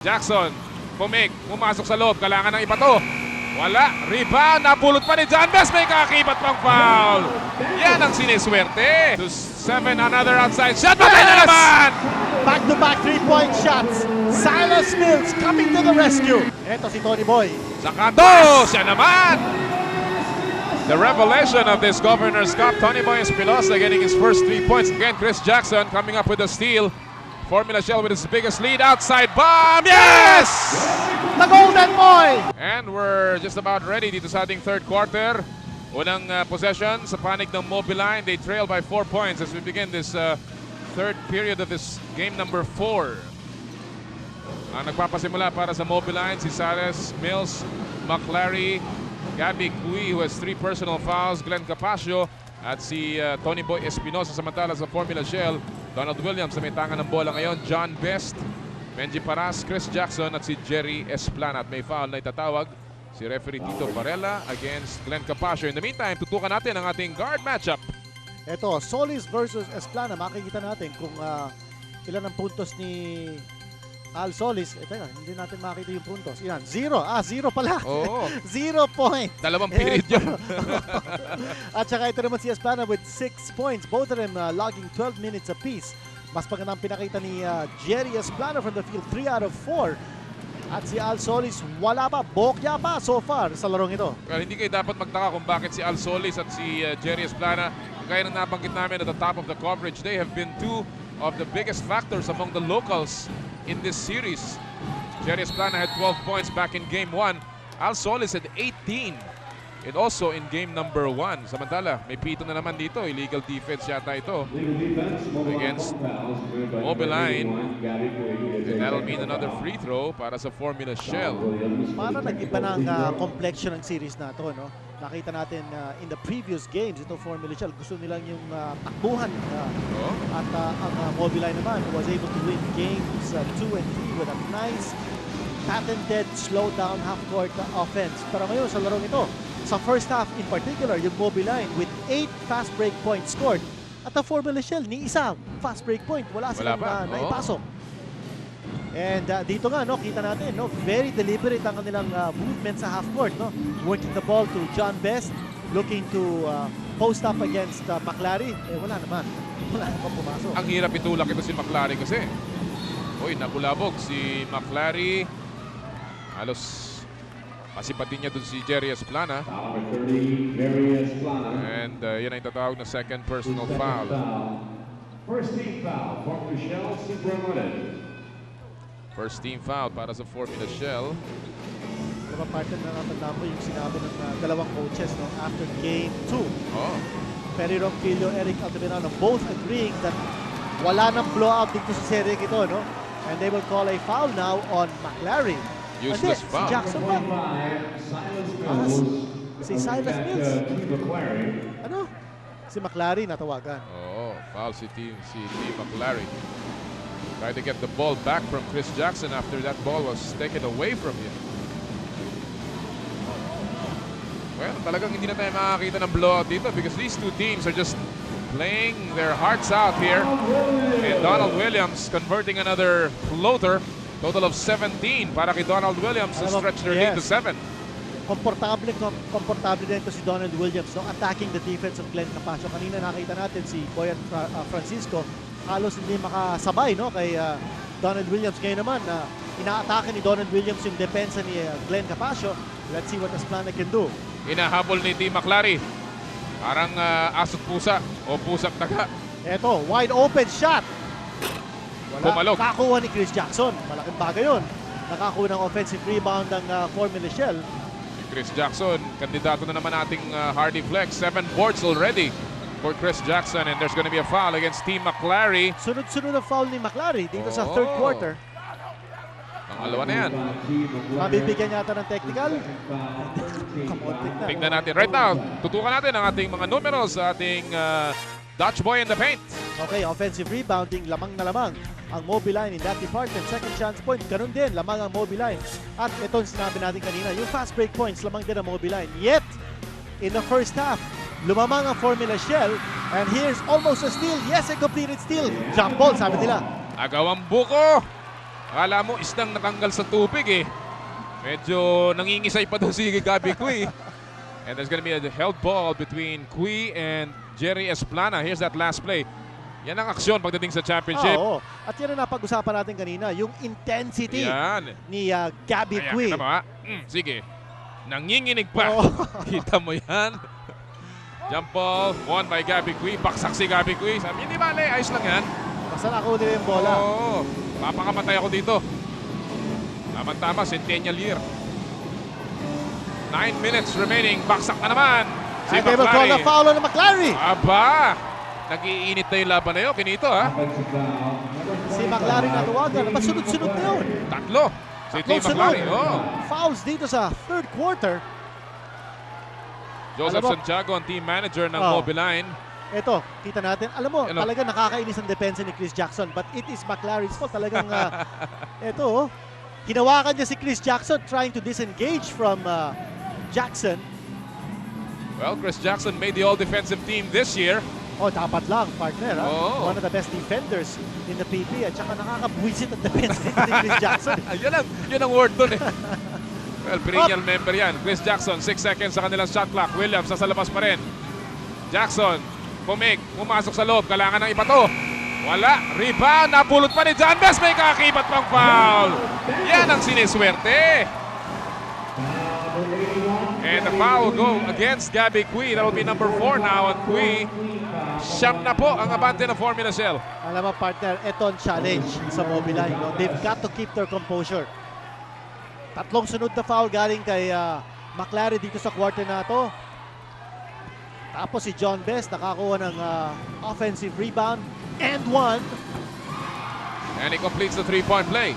Jackson, pumasok sa loob, kailangan ng ipato. Wala, rebound, napulot pa ni John Best, may kakibat pang foul. Yan ang siniswerte. To 7, another outside shot, patay na naman! Back-to-back three-point shots. Silas Mills coming to the rescue. Ito si Tony Boy. Sa kanto, siya naman! The revelation of this Governor's Cup, Tony Boy Espinosa getting his first 3 points. Again, Chris Jackson coming up with a steal. Formula Shell with his biggest lead, outside bomb, yes! The Golden Boy! And we're just about ready dito sa ating third quarter. Unang possession sa panig ng Mobiline. They trail by 4 points as we begin this third period of this game number 4. Ang nagpapasimula para sa Mobiline, si Silas Mills, McClary, Gabby Cui who has 3 personal fouls, Glenn Capasio, at si Tony Boy Espinosa. Samantala sa Formula Shell, Donald Williams na may tangan ng bola ngayon, John Best, Benji Paras, Chris Jackson at si Jerry Esplana. At may foul na itatawag si referee Tito Varela against Glenn Capasio. In the meantime, tutukan natin ang ating guard matchup. Ito, Solis versus Esplana. Makikita natin kung ilan ang puntos ni Al Solis. Teka, hindi natin makita yung puntos. Yan, 0. 0 pala. Oo. 0 point. Dalawang period yun. At saka ito naman si Esplana with 6 points. Both of them logging 12 minutes apiece. Mas magandang pinakita ni Jerry Esplana from the field, 3 out of 4. At si Al Solis, wala pa, bokya pa so far sa larong ito. Well, hindi kayo dapat magtaka kung bakit si Al Solis at si Jerry Esplana, gaya ng nabanggit namin at the top of the coverage, they have been 2 of the biggest factors among the locals in this series. Jerry Esplana had 12 points back in game 1. Al Solis had 18. And also in game number 1. Samantala, may pito na naman dito. Illegal defense yata ito against Mobiline. And that'll mean another free throw para sa Formula Shell. Parang nag-iba ng complexion ng series na to, no? Nakita natin in the previous games, ito Formula Shell, gusto nilang yung takbuhan. At ang Mobiline naman was able to win games 2 and 3 with a nice patented slow down half-court offense. Pero ngayon sa larong ito, sa first half in particular, yung Mobiline with 8 fast break points scored. At ang Formula Shell, ni isa fast break point. Wala silang naipasok. And dito nga, no, kita natin, no, very deliberate ang kanilang movement sa half-court. No? Working the ball to John Best, looking to post up against McClary. Wala naman. Wala naman pumasok. Ang hirap itulak ito si McClary kasi. Uy, nakulabog si McClary. Halos pasipatin niya dun si Jerry Esplana. And yun ang itatawag na second personal foul. First team foul, Formula Shell, Cipriano. First team foul para sa Formula Shell. Diba, partner, na natandaan mo yung sinabi ng dalawang coaches, no, after game 2. Oh. Perry Ronquillo, Eric Altamirano, both agreeing that wala nang blowout dito sa serie ito, no? And they will call a foul now on McClary. Useless foul. Si Jackson ba? Si Silas Mills. Ano? Si McClary natawagan. Oh, foul si Team McClary. Tried to get the ball back from Chris Jackson after that ball was taken away from him. Well, talagang hindi na tayo makakita ng blowout dito because these two teams are just playing their hearts out here. And Donald Williams converting another floater. Total of 17 para kay Donald Williams to stretch their lead to 7. Komportable din ito si Donald Williams, no? Attacking the defense of Glenn Capasio. Kanina nakita natin si Boyan Francisco halos hindi makasabay, no, kay Donald Williams. Ngayon naman inaatake ni Donald Williams yung depensa ni Glenn Capasio. Let's see what Esplana can do. Inahabol ni Team McClary. Parang asot pusa o pusak taga. Eto, wide open shot. Pumalog. Nakakuha ni Chris Jackson. Malaking bagay yun. Nakakuha ng offensive rebound ng Formula Shell. Si Chris Jackson, kandidato na naman ating Hardy Flex. 7 boards already for Chris Jackson, and there's going to be a foul against Team McClary. Sunod-sunod na foul ni McClary dito sa third quarter. Pangalawa na yan. Mabibigyan yata ng technical. Tingnan natin. Right now, tutukan natin ang ating mga numeros sa ating Dutch Boy in the paint. Okay, offensive rebounding, lamang na lamang ang Mobiline in that department. Second chance point, ganun din, lamang ang Mobiline. At itong sinabi natin kanina, yung fast break points, lamang din ang Mobiline. Yet, in the first half, lumamang ang Formula Shell. And here's almost a steal. Yes, a completed steal. Jump ball, sabi nila. Agawang buko. Akala mo isdang natanggal sa tubig eh. Medyo nangingisay pa daw si Gabby Cui. And there's gonna be a held ball between Cui and Jerry Esplana. Here's that last play. Yan ang aksyon pagdating sa championship. Oo. At yan ang napag-usapan natin kanina, yung intensity Yan. ni Gabby Ayan, Cui. kita mo ha? Sige. Nanginginig pa. Oo. Kita mo yan. Jump ball, won by Gabby Cui. Baksak si Gabby Cui. Sabi, hindi bale, ayos lang yan. Basta nakuha yung bola. Oo. Papakamatay ako dito. Tama-tama, centennial year. 9 minutes remaining. Baksak na naman. Si And they will call McClary. the foul on McClary. Aba! Nag-iinit na yung laban na yun. Kinito ha. Offensive foul. Si McClary natawagan. Naman sunod-sunod na yun. Tatlo. Si Tim Tatlong McClary. sunod. Oh. Fouls dito sa third quarter. Joseph Alam mo- Santiago, ang team manager ng Oh. Mobiline. Ito, kita natin. Alam mo, Ano? talaga nakakainis ang depensa ni Chris Jackson. But it is McClary's fault. Talagang, ito, oh, hinawakan niya si Chris Jackson trying to disengage from Jackson. Well, Chris Jackson made the all-defensive team this year. Oh, dapat lang, partner. Ha? Oo. One of the best defenders in the PP. At saka nakakabwisit ang depensa ni Chris Jackson. Yun ang word dun eh. Well, perennial member yan. Chris Jackson, 6 seconds sa kanilang shot clock. Williams, nasa labas pa rin. Jackson, pumasok sa loob. Kailangan ng iba to. Wala. Rebound. Napulot pa ni John Best. May kakakibat pang foul. Yan ang siniswerte. And the foul will go against Gabby Cui. That will be number 4 now. At Cui, siyam na po ang abante ng Formula Shell. Alam mo, partner, ito ang challenge sa Mobiline. No? They've got to keep their composure. Tatlong sunod na foul galing kay McClary dito sa quarter na to. Tapos si John Best nakakuha ng offensive rebound and one. And he completes the 3-point play.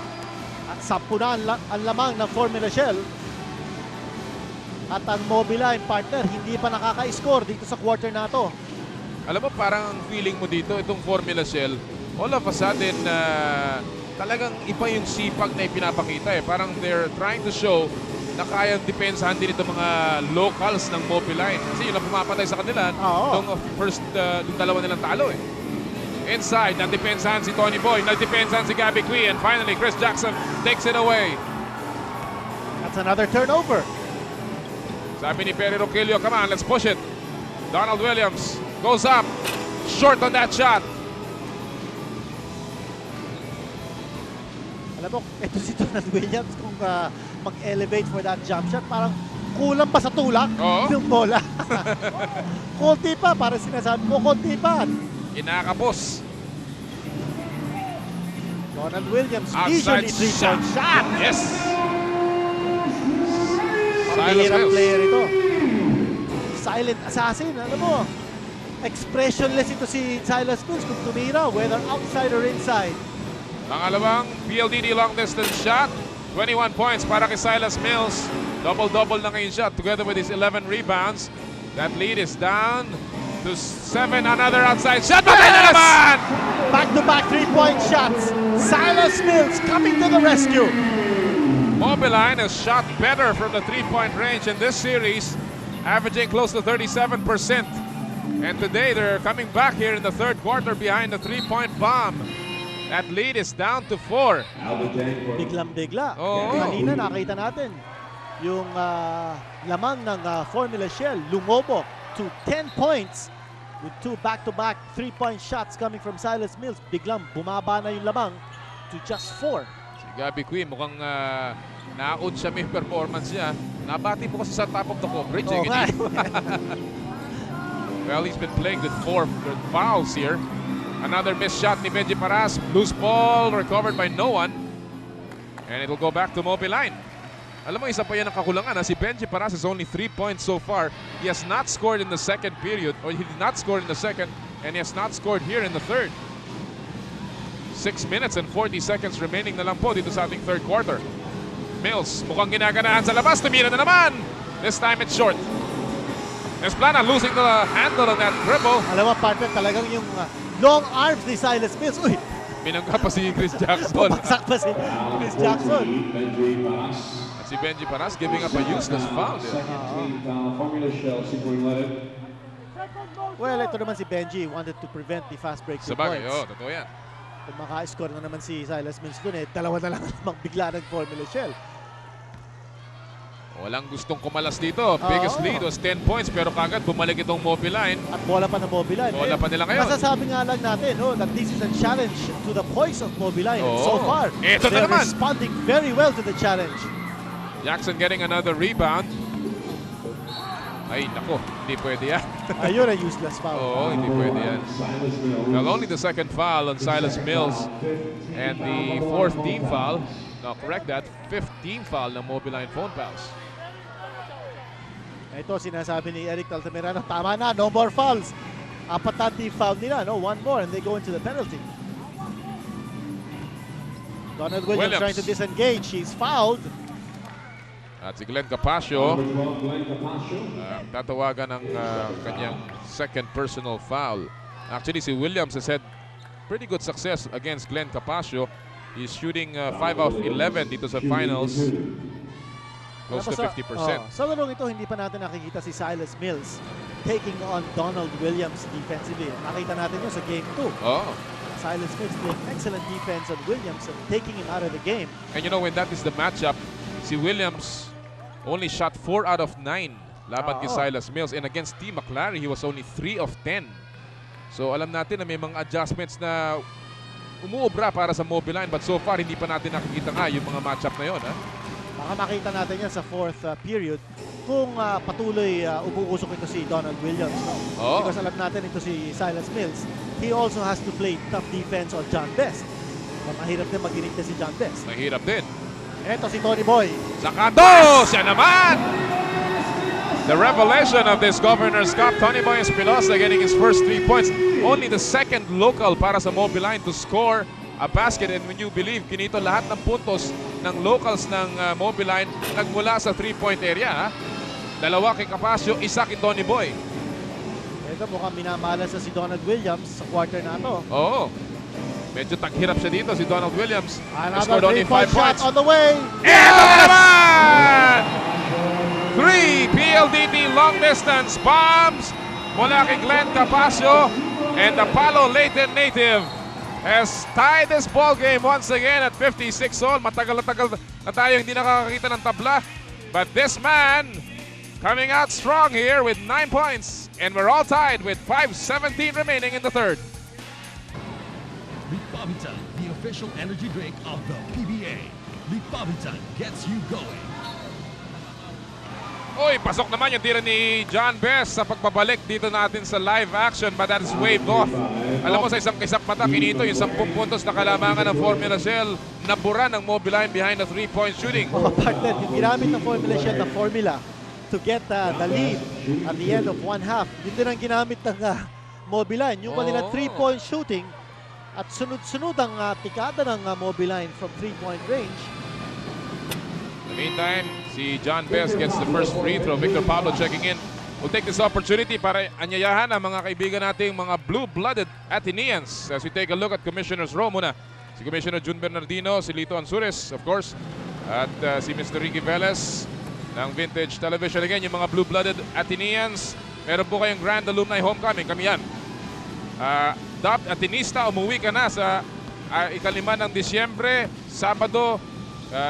At 10 na ang lamang ng Formula Shell. At ang Mobiline, partner, hindi pa nakaka-score dito sa quarter na to. Alam mo, parang ang feeling mo dito, itong Formula Shell, all of a sudden, talagang iba yung sipag na ipinapakita eh. Parang they're trying to show na kayang depensahan din itong mga locals ng Mobiline. Kasi yun ang pumapatay sa kanila Oo. nung nung dalawa nilang talo eh. Inside, nagdepensahan si Tony Boy, nagdepensahan si Gabby Cui, and finally Chris Jackson takes it away. That's another turnover. Sabi ni Perry Roquillo, come on, let's push it. Donald Williams goes up, short on that shot. Alam mo, ito si Donald Williams kung mag-elevate for that jump shot, parang kulang pa sa tulak Oo. ng bola. Konti pa, parang sinasabi mo, konti pa. Kinakapos. Donald Williams, Outside leisurely three-point shot. Yes. Silas Pambihirang Mills. player ito. Silent assassin, alam mo. Expressionless ito si Silas Mills kung tumira, whether outside or inside. Pangalawang PLDT long distance shot. 21 points para kay Silas Mills. Double-double na ngayon shot together with his 11 rebounds. That lead is down to 7. Another outside shot. Patay na naman! Back-to-back three-point shots. Silas Mills coming to the rescue. Mobiline has shot better from the three-point range in this series, averaging close to 37%. And today they're coming back here in the third quarter behind the three-point bomb. That lead is down to 4. Biglang-bigla. Oo. Kanina nakita natin yung lamang ng Formula Shell lumobo to 10 points with 2 back-to-back three-point shots coming from Silas Mills. Biglang bumaba na yung lamang to just 4. Si Gabby Cui mukhang naud siya may performance niya. Nabati po kasi sa top of the coverage. Oo nga. Well, he's been playing with 4 fouls here. Another missed shot ni Benji Paras. Loose ball recovered by no one. And it'll go back to Mobiline. Alam mo, isa pa yan ang kakulangan. Si Benji Paras is only 3 points so far. He has not scored in the second period, or he did not score in the second, and he has not scored here in the third. 6 minutes and 40 seconds remaining na lang po dito sa ating third quarter. Mills, mukhang ginaganahan sa labas. Tumira na naman. This time it's short. Esplana losing the handle on that dribble. Alam mo, partner, talagang yung long arms ni Silas Mills. Uy, Binangga pa si Chris Jackson. pumaksak pa si Chris Jackson. Benji Paras. At si Benji Paras giving up a useless foul. Second team foul. Formula Shell, Sigmund Levitt. Well, ito naman si Benji wanted to prevent the fast break Sabagay, points. totoo yan. Kung maka-score na naman si Silas Mills dun dalawa na lang namang bigla ng Formula Shell. Walang gustong kumalas dito. Biggest lead was 10 points pero kagad bumalik itong Mobiline. At bola pa ng Mobiline. Bola pa nila ngayon. Masasabi nga lang natin that this is a challenge to the poise of Mobiline. And so far, Ito na they're naman. responding very well to the challenge. Jackson getting another rebound. Ay, nako, hindi pwede yan. Ayun ang useless foul. Oo, hindi pwede yan. Well, only the second foul on Silas Mills and the fourth team foul. No, correct that. Fifth team foul ng Mobiline phone pals. Ito sinasabi ni Eric Altamirano, tama na, no more fouls. Apat na team foul nila, no? One more and they go into the penalty. Donald Williams trying to disengage. He's fouled. At si Glenn Capascio, tatawagan ng kanyang second personal foul. Actually, si Williams has had pretty good success against Glenn Capascio. He's shooting 5 out of 11 dito sa finals. Close to 50%. Sa larong ito, hindi pa natin nakikita si Silas Mills taking on Donald Williams defensively. Nakita natin yun sa game 2. Oh. Silas Mills playing excellent defense on Williams and taking him out of the game. And you know, when that is the matchup, si Williams only shot 4 out of 9 laban kay Silas Mills. And against T. McClary, he was only 3 of 10. So alam natin na may mga adjustments na umuubra para sa Mobiline. But so far, hindi pa natin nakikita nga yung mga matchup na yun. Ha? Baka makita natin yan sa fourth period kung patuloy umuusok ito si Donald Williams. No? Because alam natin ito si Silas Mills. He also has to play tough defense on John Best. Mahirap din mag-inig si John Best. Mahirap din. Ito si Tony Boy. Sa kanto! Siya naman! The revelation of this Governor's Cup, Tony Boy Espinosa getting his first 3 points. Only the second local para sa Mobiline to score a basket. And when you believe, Kinito, lahat ng puntos ng locals ng Mobiline nagmula sa 3-point area. Ha? Dalawa kay Capascio, isa kay Tony Boy. Ito mukhang minamalas na si Donald Williams sa quarter na to. Oo. Medyo taghirap siya dito si Donald Williams. Another Scored only 5 shot points. on the way. Ito na naman! 3 PLDT long distance bombs mula kay Glenn Capascio. And the Palo Leyte native has tied this ball game once again at 56 all. Matagal na tayo hindi nakakakita ng tabla. But this man coming out strong here with 9 points. And we're all tied with 5:17 remaining in the third. Lipavitan, the official energy drink of the PBA. Lipavitan gets you going. Uy, pasok naman yung tira ni John Best sa pagbabalik dito natin sa live action, but that is waved off. Alam mo, sa isang kisap mata, Kinito, yung 10 puntos na kalamangan ng Formula Shell, nabura ng Mobiline behind the 3-point shooting. Partner, yung ginamit ng Formula Shell na formula to get the lead at the end of one half, yun din ang ginamit ng Mobiline. Yung kanilang 3-point shooting at sunod-sunod ang tikada ng Mobiline from 3-point range. In the meantime, si John Best gets the first free throw. Victor Pablo checking in. We'll take this opportunity para anyayahan ang mga kaibigan nating mga blue-blooded Ateneans as we take a look at Commissioner's row muna. Si Commissioner Jun Bernardino, si Lito Ansures, of course, at si Mr. Ricky Velez ng Vintage Television. Again, yung mga blue-blooded Ateneans, meron po kayong Grand Alumni Homecoming. Kami yan. Dubbed Atenista, umuwi ka na sa ikalima ng Disyembre, Sabado,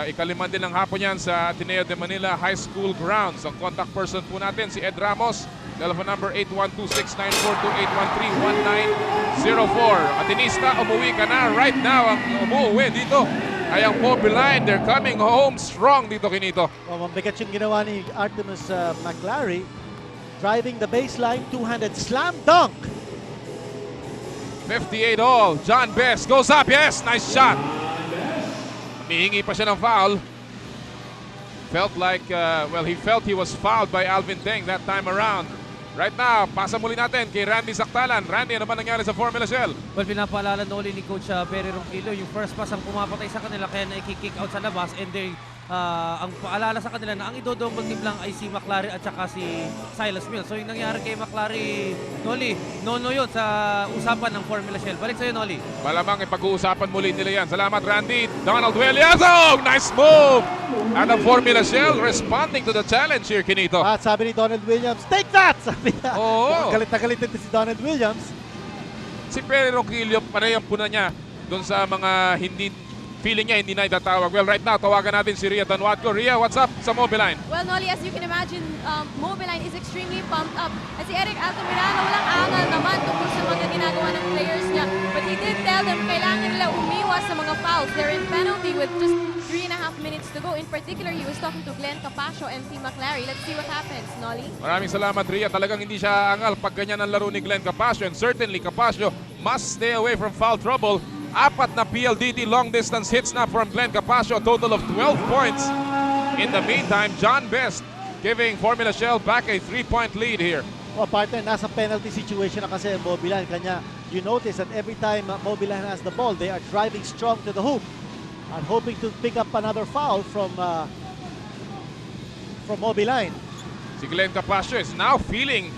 ikaliman din ng hapon yan sa Ateneo de Manila High School grounds. Ang contact person po natin si Ed Ramos. Telephone number 812-694-2813-1904. Atenista, umuwi ka na. Right now, ang umuwi dito ay ang Mobiline. They're coming home strong dito, Kinito. Mabigat yung ginawa ni Artemis McClary. Driving the baseline, two-handed slam dunk. 58 all. John Best goes up. Yes, nice shot. Hihingi pa siya ng foul. Felt like, he felt he was fouled by Alvin Teng that time around. Right now, pasa muli natin kay Randy Saktalan. Randy, ano ba nangyari sa Formula Shell? Well, pinapaalala na uli ni Coach Perry Ronquillo, yung first pass ang pumapatay sa kanila kaya na-kick out sa labas and ang paalala sa kanila na ang idodouble team lang ay si McClary at saka si Silas Mills. So yung nangyari kay McClary, Noli, no yun sa usapan ng Formula Shell. Balik sa'yo, Noli. Malamang ipag-uusapan muli nila yan. Salamat, Randy. Donald Williams, oh, nice move! At ang Formula Shell responding to the challenge here, Kinito. At sabi ni Donald Williams, take that! Sabi niya. Oo. Galit na galit din si Donald Williams. Si Perry Ronquillo, panayang puna niya. doon sa mga hindi feeling niya hindi na itatawag. Well, right now, tawagan natin si Ria Tanwatco. Ria, what's up sa Mobiline? Well, Nolly, as you can imagine, Mobiline is extremely pumped up. At si Eric Altamirano, walang angal naman tungkol sa mga ginagawa ng players niya. But he did tell them kailangan nila umiwas sa mga fouls. They're in penalty with just 3.5 minutes to go. In particular, he was talking to Glenn Capascio and T. McLary. Let's see what happens, Nolly. Maraming salamat, Ria. Talagang hindi siya angal pag ganyan ang laro ni Glenn Capascio. And certainly, Capascio must stay away from foul trouble. 4 na PLDT long distance hits na from Glenn Capascio, a total of 12 points. In the meantime, John Best giving Formula Shell back a 3-point lead here. Well, partner, nasa penalty situation na kasi Mobiline. Kanya, you notice that every time Mobiline has the ball, they are driving strong to the hoop and hoping to pick up another foul from Mobiline. Si Glenn Capascio is now feeling,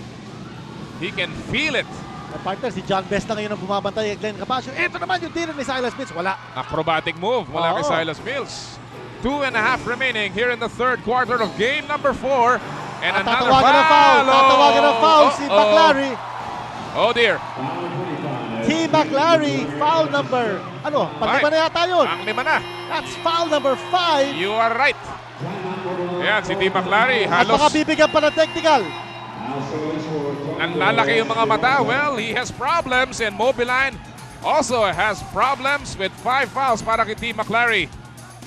he can feel it. Partner, si John Best na ngayon ang bumabantay kay Glenn Capascio. Ito naman yung tiro ni Silas Mills. Wala. Acrobatic move mula kay Oo. Silas Mills. 2.5 remaining here in the third quarter of game number 4. And At another tatawagan ng foul. Tatawagan ng foul si McLary. Oh dear. T. McLary, foul number, panlima na yata yun. Ang 5 na. That's foul number 5. You are right. Ayan, si T. McLary At baka halos bibigyan pa ng technical. nanlalaki yung mga mata. Well, he has problems and Mobiline also has problems with 5 fouls para kay T. McLary.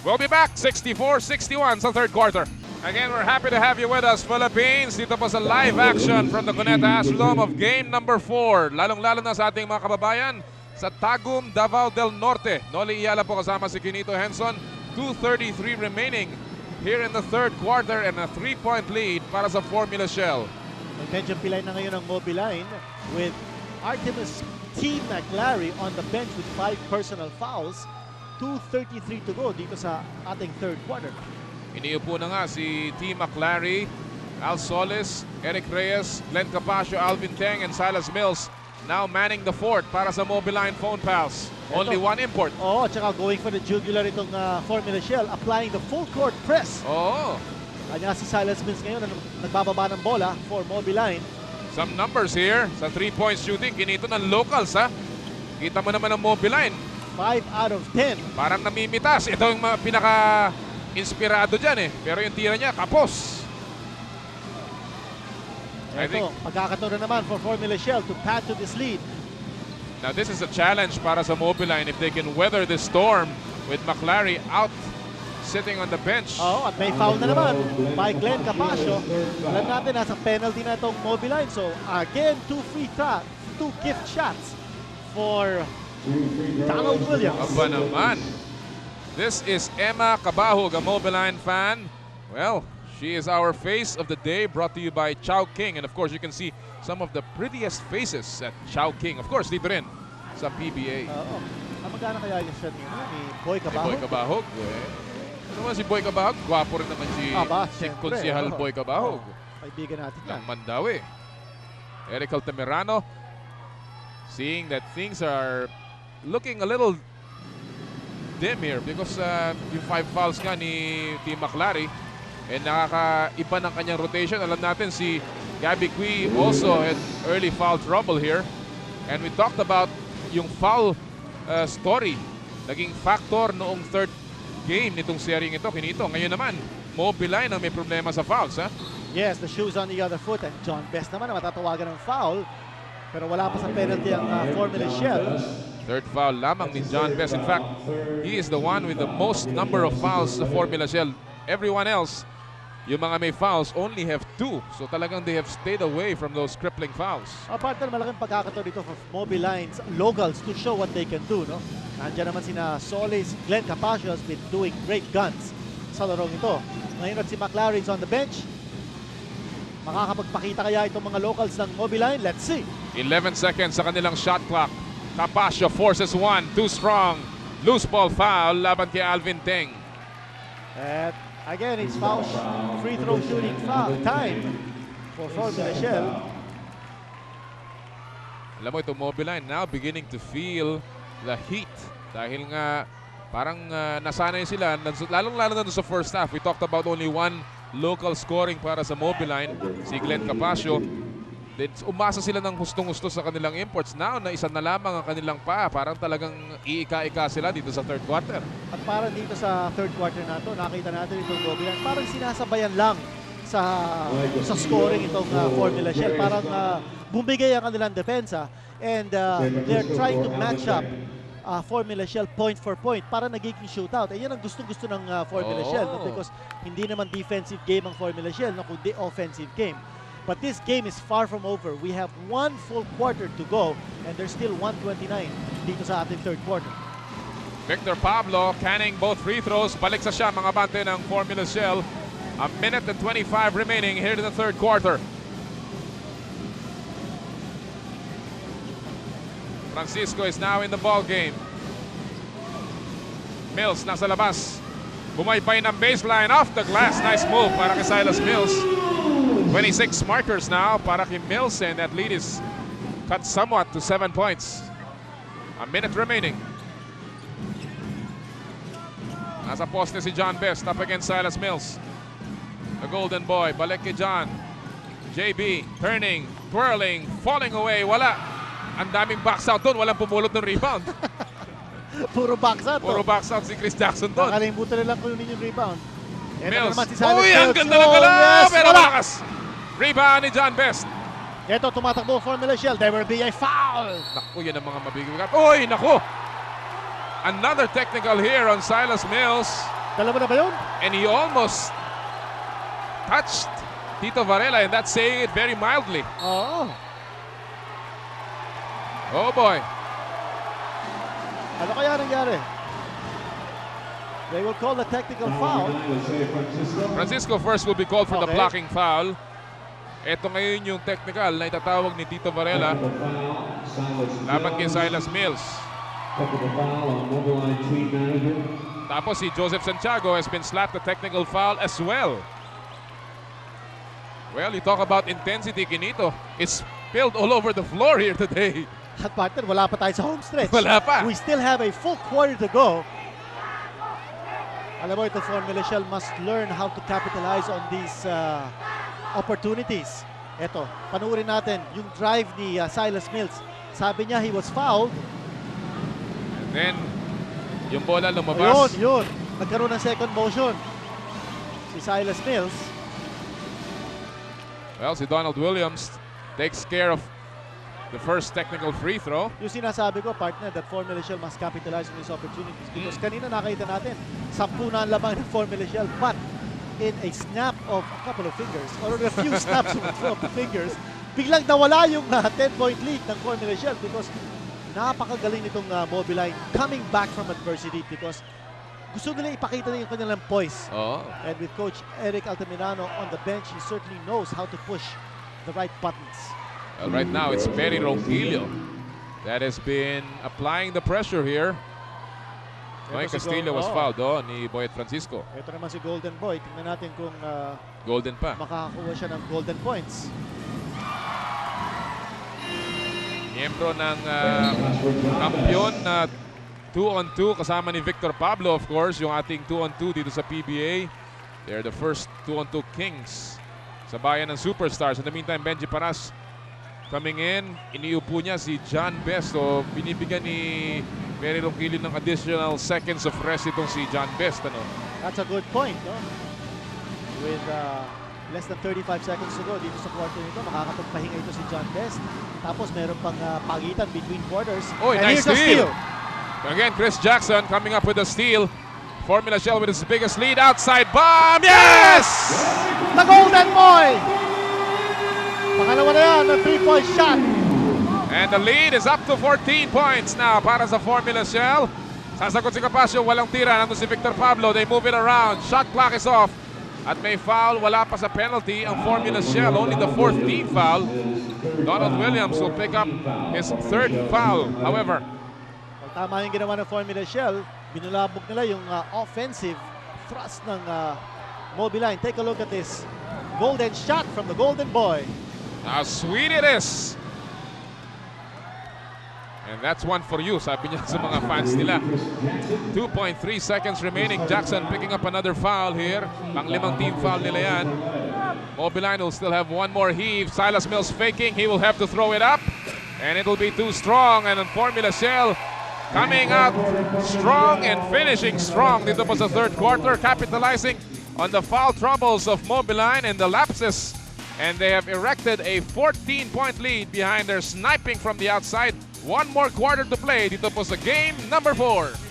We'll be back 64-61 sa third quarter. Again, we're happy to have you with us, Philippines. Dito po sa live action from the Cuneta Astrodome of game number 4. Lalong-lalo na sa ating mga kababayan sa Tagum, Davao del Norte. Noli Iyala po kasama si Quinito Henson. 2:33 remaining here in the third quarter and a 3-point lead para sa Formula Shell. Medyo pilay na ngayon ang Mobiline with Artemis T. McLary on the bench with 5 personal fouls. 2:33 to go dito sa ating third quarter. Iniupo na nga si T. McLary, Al Solis, Eric Reyes, Glenn Capascio, Alvin Teng, and Silas Mills now manning the fort para sa Mobiline phone pals. Only one import. Oo, at saka going for the jugular itong Formula Shell, applying the full court press. Oh, Kanya si Silas Mills ngayon na nagbababa ng bola for Mobiline. some numbers here sa 3-point shooting. Kinito ng locals, ha? Kita mo naman ang Mobiline. 5 out of 10. Parang namimitas. Ito yung mga pinaka-inspirado dyan, eh. Pero yung tira niya, kapos. I think Ito, pagkakataon na naman for Formula Shell to pad to this lead. now this is a challenge para sa Mobiline if they can weather this storm with McLary out sitting on the bench. Oo, at may foul na naman by Glenn Capascio. Alam natin, nasa penalty na itong Mobiline. So, again, 2 gift shots for Donald Williams. Aba naman. This is Emma Cabahug, a Mobiline fan. Well, she is our face of the day, brought to you by Chow King. And of course, you can see some of the prettiest faces at Chow King. Of course, dito rin sa PBA. Oo. Magkano kaya yung shirt ni Boy Si Cabahug? Boy Cabahug. Ano naman si Boy Cabahug? Gwapo rin naman si Siyempre, Konsehal oo. Boy Cabahug. Kaibigan natin yan. Ng Mandawi. Eric Altamirano, seeing that things are looking a little dim here because yung 5 fouls nga ni T. McLary and nakakaiba ng kanyang rotation. Alam natin si Gabby Cui also had early foul trouble here. And we talked about yung foul story. Naging factor noong third game nitong seryeng ito. Kinito. Ngayon naman, Mobiline ang may problema sa fouls. Ha? Yes, the shoes on the other foot. And John Best naman na matatawagan ng foul. Pero wala pa sa penalty ang Formula Shell. Third foul lamang ni John Best. In fact, he is the one with the most number of fouls sa Formula Shell. Everyone else, yung mga may fouls, only have 2. So talagang they have stayed away from those crippling fouls. Partner, malaking pagkakataon dito for Mobiline's locals to show what they can do. No? Nandiyan naman sina Solis, Glenn Capascio has been doing great guns sa larong ito. Ngayon at si McLaren is on the bench. Makakapagpakita kaya itong mga locals ng Mobiline? Let's see. 11 seconds sa kanilang shot clock. Capascio forces one, too strong. Loose ball foul laban kay Alvin Teng. At again, it's foul free throw shooting foul time for Formula Shell. Alam mo, itong Mobiline now beginning to feel the heat. Dahil nga parang nasanay sila, lalong-lalo na sa first half. We talked about only one local scoring para sa Mobiline, si Glenn Capascio. Then umasa sila ng hustong-gusto sa kanilang imports. Now na isa na lamang ang kanilang pa. Parang talagang iika-ika sila dito sa third quarter. At parang dito sa third quarter na to, nakita natin itong Mobiline, parang sinasabayan lang sa scoring itong Formula Shell. Parang bumigay ang kanilang depensa and they're trying to match up Formula Shell point for point para nagiging shootout. Eh yan ang gustong-gusto ng Formula Shell, no? Because hindi naman defensive game ang Formula Shell, no? Kundi offensive game. But this game is far from over. We have one full quarter to go and there's still 1:29 dito sa ating third quarter. Victor Pablo canning both free throws. Balik sa siya mga bante ng Formula Shell. A minute and 25 remaining here in the third quarter. Francisco is now in the ball game. Mills nasa labas. Bumaybay ng baseline off the glass. Nice move para kay Silas Mills. 26 markers now para kay Mills and that lead is cut somewhat to 7 points. A minute remaining. Nasa poste si John Best up against Silas Mills. The Golden Boy, balik kay John. JB, turning, twirling, falling away, wala. Ang daming box out doon, walang pumulot ng rebound. Puro box out. Puro box out si Chris Jackson doon. Nakalimutan nilang kunin yung rebound. Ito Mills. naman si Silas Uy, ang Mills. ganda ng galaw, Yes, pero wala. malakas. Rebound ni John Best. Ito, tumatakbo Formula Shell. There will be a foul. Naku, yan ang mga mabibigat. Uy, naku. Another technical here on Silas Mills. Dalawa na ba yun? And he almost touched Tito Varela, and that's saying it very mildly. Oo. Oh boy. Ano kaya nangyari? They will call a technical foul. Francisco first will be called for the Okay. blocking foul. Ito ngayon yung technical na itatawag ni Tito Varela laban kay Silas Mills. Tapos si Joseph Santiago has been slapped a technical foul as well. Well, you talk about intensity, Kinito. It's spilled all over the floor here today. At partner, wala pa tayo sa home stretch. Wala pa. We still have a full quarter to go. Alam mo, ito Formula Shell must learn how to capitalize on these opportunities. Ito, panuorin natin yung drive ni Silas Mills. Sabi niya he was fouled. And then, yung bola Ayun, lumabas. yun. Nagkaroon ng second motion. Si Silas Mills. Well, si Donald Williams takes care of the first technical free throw. Yung sinasabi ko, partner, that Formula Shell must capitalize on these opportunities. Because kanina nakita natin, 10 na ang lamang ng Formula Shell. But in a snap of a couple of fingers, or a few snaps of the fingers, biglang nawala yung 10-point lead ng Formula Shell because napakagaling nitong Mobiline coming back from adversity because gusto nila ipakita na yung kanilang poise. Oh. And with Coach Eric Altamirano on the bench, he certainly knows how to push the right buttons. Well, right now, it's Perry Ronquillo that has been applying the pressure here. Noy Ito si Castillo was Oo. fouled ni Boyet Francisco. Ito naman si Golden Boy. Tingnan natin kung Golden pa. makakakuha siya ng golden points. Miyembro ng kampiyon na 2-on-2 kasama ni Victor Pablo, of course, yung ating 2-on-2 dito sa PBA. They're the first 2-on-2 kings sa bayan ng Superstars. In the meantime, Benji Paras coming in. Iniupo niya si John Best. So, binibigyan ni Perry Ronquillo ng additional seconds of rest itong si John Best. Ano? That's a good point, no? With less than 35 seconds to go dito sa quarter nito, makakapagpahinga ito si John Best. Tapos meron pang pagitan between quarters. Oh, And nice here's a steal. Again, Chris Jackson coming up with a steal. Formula Shell with his biggest lead. Outside bomb. Yes! The Golden Boy! Pangalawa na yan, a 3-point shot. And the lead is up to 14 points now para sa Formula Shell. Sasagot si Capasio, walang tira. Nandun si Victor Pablo. They move it around. Shot clock is off. At may foul, wala pa sa penalty ang Formula Shell. Only the 4th team foul. Donald Williams will pick up his 3rd foul. However, Tama yung ginawa ng Formula Shell. Binulabog nila yung offensive thrust ng Mobiline. Take a look at this. Golden shot from the Golden Boy. how sweet it is. And that's one for you, sabi niya sa mga fans nila. 2.3 seconds remaining. Jackson picking up another foul here. Pang-limang team foul nila yan. Mobiline will still have one more heave. Silas Mills faking. He will have to throw it up. And it will be too strong. And on Formula Shell coming out strong and finishing strong dito po sa third quarter, capitalizing on the foul troubles of Mobiline and the lapses. And they have erected a 14-point lead behind their sniping from the outside. One more quarter to play dito po sa game number 4.